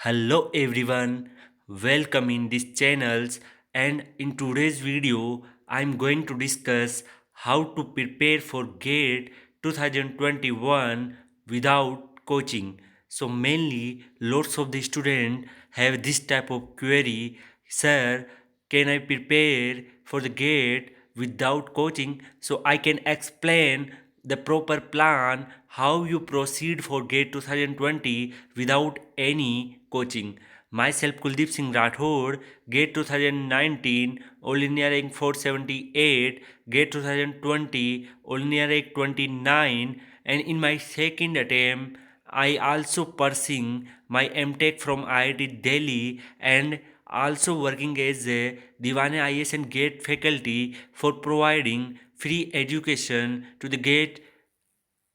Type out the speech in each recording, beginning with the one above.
Hello everyone, welcome in this channels and in today's video I'm going to discuss how to prepare for GATE 2021 without coaching. So mainly lots of the students have this type of query, sir, can I prepare for the GATE without coaching? So I can explain the proper plan how you proceed for GATE 2020 without any coaching. Myself Kuldeep Singh Rathod, GATE 2019, All India rank 478, GATE 2020, All India rank 29, and in my second attempt, I also pursuing my MTech from IIT Delhi and also working as a Diwane IS and GATE faculty for providing free education to the GATE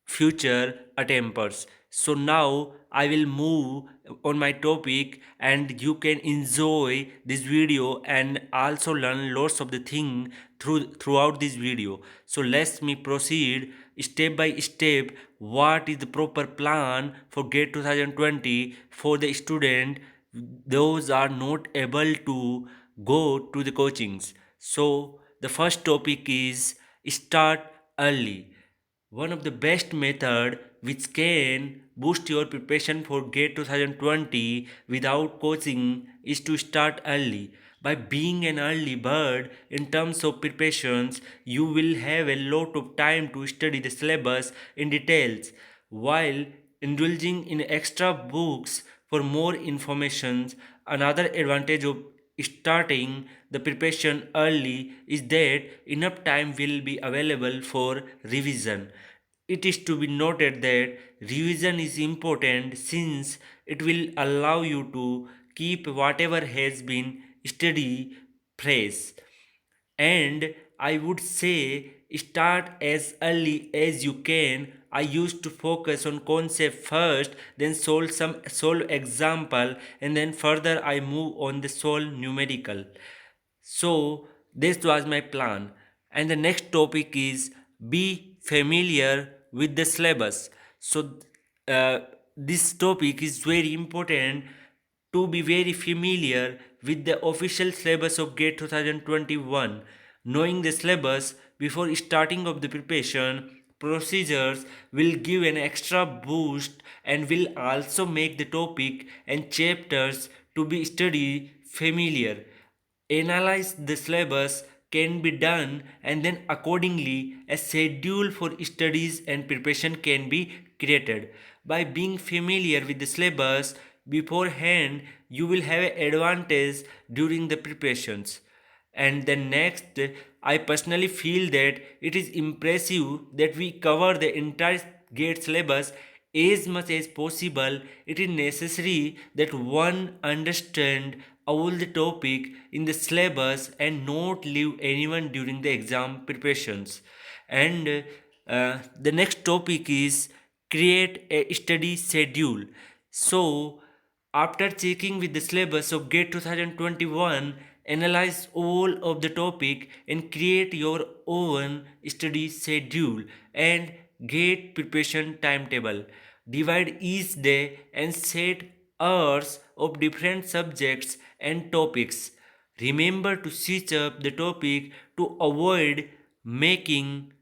future attempters. So now I will move on my topic and you can enjoy this video and also learn lots of the thing throughout this video. So let me proceed step by step what is the proper plan for GATE 2020 for the student those are not able to go to the coachings. So the first topic is start early. One of the best method which can boost your preparation for GATE 2020 without coaching is to start early. By being an early bird in terms of preparations, you will have a lot of time to study the syllabus in details while indulging in extra books for more information. Another advantage of starting the preparation early is that enough time will be available for revision. It is to be noted that revision is important since it will allow you to keep whatever has been studied fresh. And I would say start as early as you can. I used to focus on concept first, then solve example, and then further I move on the solve numerical. So this was my plan. And the next topic is be familiar with the syllabus. So uh, this topic is very important to be very familiar with the official syllabus of GATE 2021. Knowing the syllabus before starting of the preparation procedures will give an extra boost and will also make the topic and chapters to be studied familiar. Analyze the syllabus can be done and then accordingly a schedule for studies and preparation can be created. By being familiar with the syllabus beforehand, you will have an advantage during the preparations. And then next, I personally feel that it is impressive that we cover the entire GATE syllabus as much as possible. It is necessary that one understand all the topic in the syllabus and not leave anyone during the exam preparations. And the next topic is create a study schedule. So after checking with the syllabus of GATE 2021, analyze all of the topic and create your own study schedule and GATE preparation timetable. Divide each day and set hours of different subjects and topics. Remember to switch up the topic to avoid making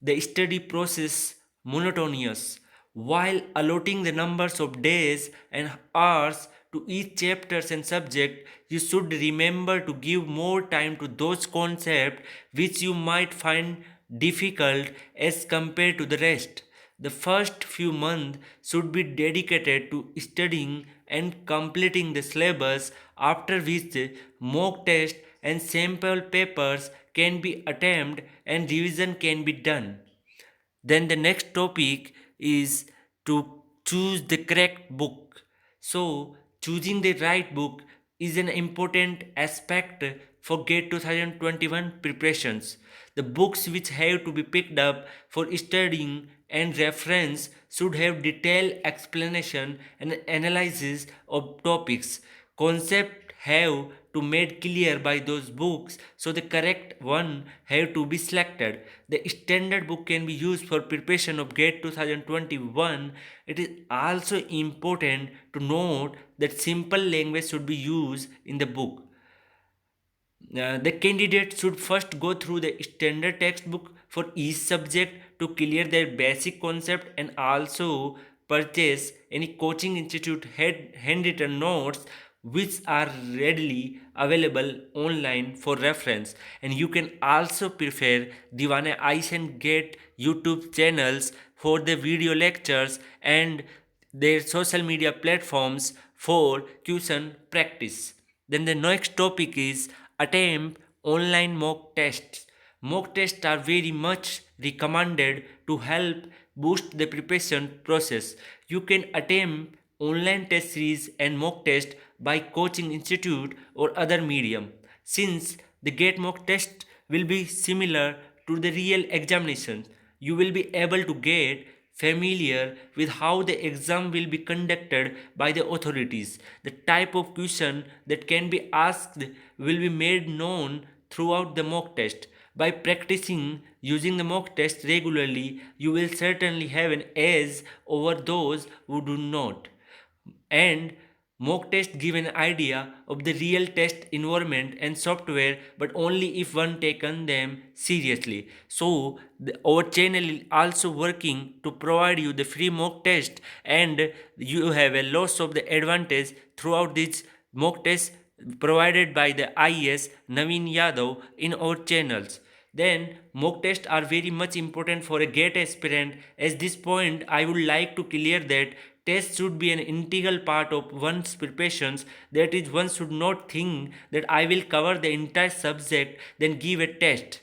the study process monotonous. While allotting the numbers of days and hours to each chapters and subject, you should remember to give more time to those concepts which you might find difficult as compared to the rest. The first few months should be dedicated to studying and completing the syllabus, after which mock test and sample papers can be attempted and revision can be done. Then the next topic is to choose the correct book. So, choosing the right book is an important aspect for GATE 2021 preparations. The books which have to be picked up for studying and reference should have detailed explanation and analysis of topics, concept have to made clear by those books, so the correct one have to be selected. The standard book can be used for preparation of GATE 2021. It is also important to note that simple language should be used in the book. The candidate should first go through the standard textbook for each subject to clear their basic concept, and also purchase any coaching institute handwritten notes which are readily available online for reference. And you can also prefer Divane Ice and Get YouTube channels for the video lectures and their social media platforms for question practice. Then the next topic is attempt online mock tests. Mock tests are very much recommended to help boost the preparation process. You can attempt online test series and mock test by coaching institute or other medium. Since the GATE mock test will be similar to the real examination, you will be able to get familiar with how the exam will be conducted by the authorities. The type of question that can be asked will be made known throughout the mock test. By practicing using the mock test regularly, you will certainly have an edge over those who do not. And mock tests give an idea of the real test environment and software, but only if one taken them seriously. So our channel is also working to provide you the free mock test, and you have a lots of the advantage throughout this mock test provided by the IES Naveen Yadav in our channels. Then mock tests are very much important for a GATE aspirant. At this point, I would like to clear that tests should be an integral part of one's preparations. That is, one should not think that I will cover the entire subject, then give a test.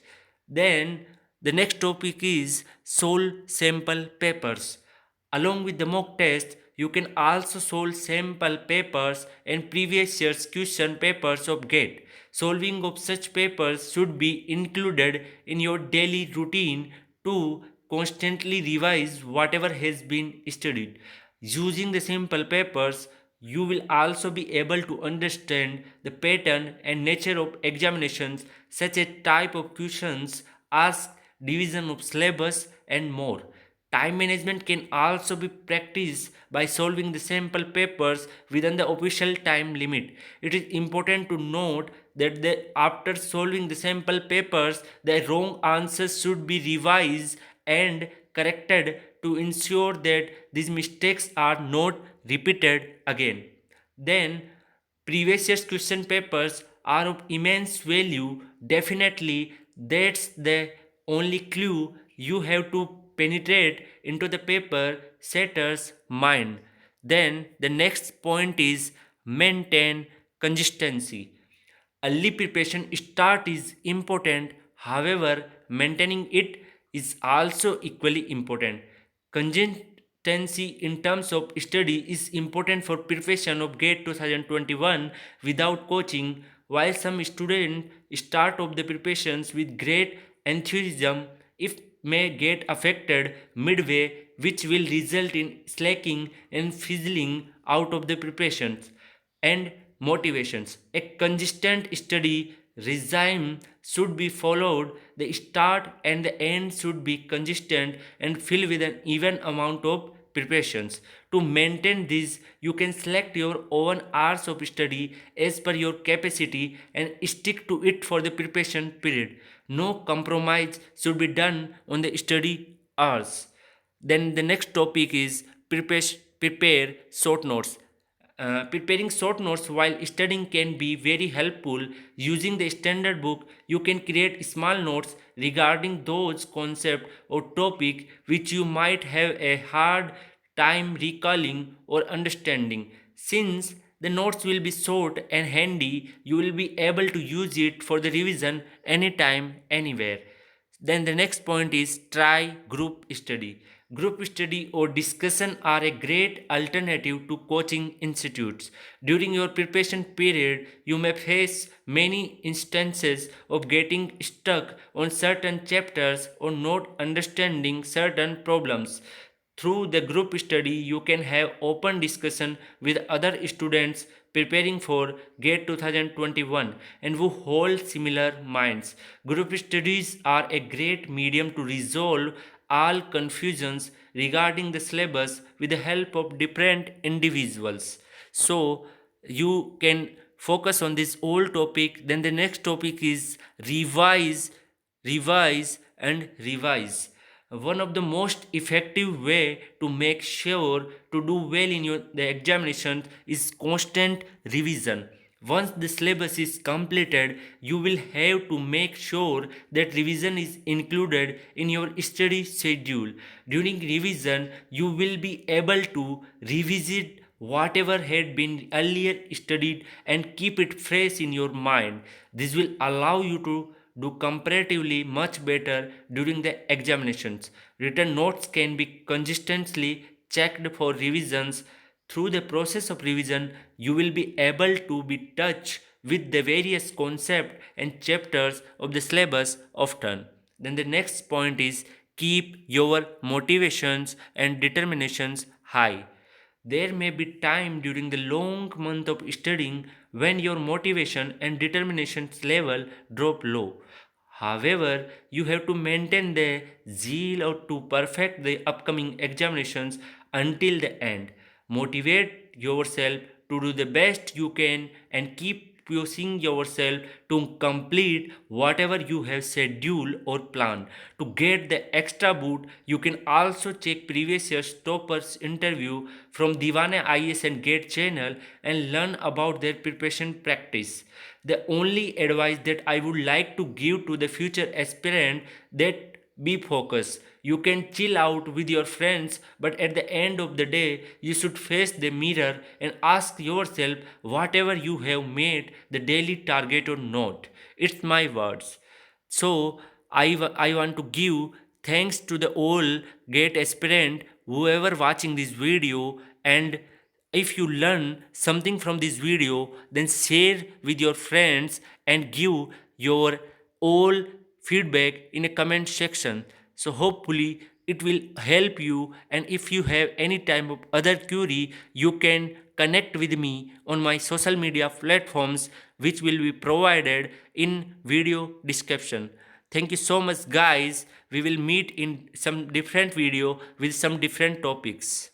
Then the next topic is solve sample papers. Along with the mock test, you can also solve sample papers and previous year's question papers of GATE. Solving of such papers should be included in your daily routine to constantly revise whatever has been studied. Using the sample papers, you will also be able to understand the pattern and nature of examinations, such as type of questions asked, division of syllabus, and more. Time management can also be practiced by solving the sample papers within the official time limit. It is important to note that after solving the sample papers, the wrong answers should be revised and corrected to ensure that these mistakes are not repeated again. Then, previous year's question papers are of immense value. Definitely, that's the only clue. You have to penetrate into the paper setter's mind. Then, the next point is maintain consistency. Early preparation start is important, however, maintaining it is also equally important. Consistency in terms of study is important for preparation of GATE 2021 without coaching. While some students start off the preparations with great enthusiasm, if may get affected midway, which will result in slacking and fizzling out of the preparations. And motivations. A consistent study regime should be followed. The start and the end should be consistent and filled with an even amount of preparations. To maintain this, you can select your own hours of study as per your capacity and stick to it for the preparation period. No compromise should be done on the study hours. Then the next topic is prepare short notes. Preparing short notes while studying can be very helpful. Using the standard book, you can create small notes regarding those concepts or topic which you might have a hard time recalling or understanding. Since the notes will be short and handy, you will be able to use it for the revision anytime, anywhere. Then the next point is try group study. Group study or discussion are a great alternative to coaching institutes. During your preparation period, you may face many instances of getting stuck on certain chapters or not understanding certain problems. Through the group study, you can have open discussion with other students, preparing for GATE 2021 and who hold similar minds. Group studies are a great medium to resolve all confusions regarding the syllabus with the help of different individuals. So you can focus on this old topic. Then the next topic is revise. One of the most effective way to make sure to do well in the examination is constant revision. Once the syllabus is completed, you will have to make sure that revision is included in your study schedule. During revision, you will be able to revisit whatever had been earlier studied and keep it fresh in your mind. This will allow you to do comparatively much better during the examinations. Written notes can be consistently checked for revisions. Through the process of revision, you will be able to be touch with the various concepts and chapters of the syllabus often. Then the next point is keep your motivations and determinations high. There may be time during the long month of studying when your motivation and determination level drop low. However, you have to maintain the zeal or to perfect the upcoming examinations until the end. Motivate yourself to do the best you can and keep pushing yourself to complete whatever you have scheduled or planned. To get the extra boot, you can also check previous year's toppers interview from Divane IS and GATE channel and learn about their preparation practice. The only advice that I would like to give to the future aspirant that be focused. You can chill out with your friends, but at the end of the day, you should face the mirror and ask yourself whatever you have made the daily target or not. It's my words. So I want to give thanks to the all GATE aspirant whoever watching this video, and if you learn something from this video, then share with your friends and give your all feedback in a comment section. So hopefully it will help you, and if you have any type of other query, you can connect with me on my social media platforms which will be provided in video description. Thank you so much guys. We will meet in some different video with some different topics.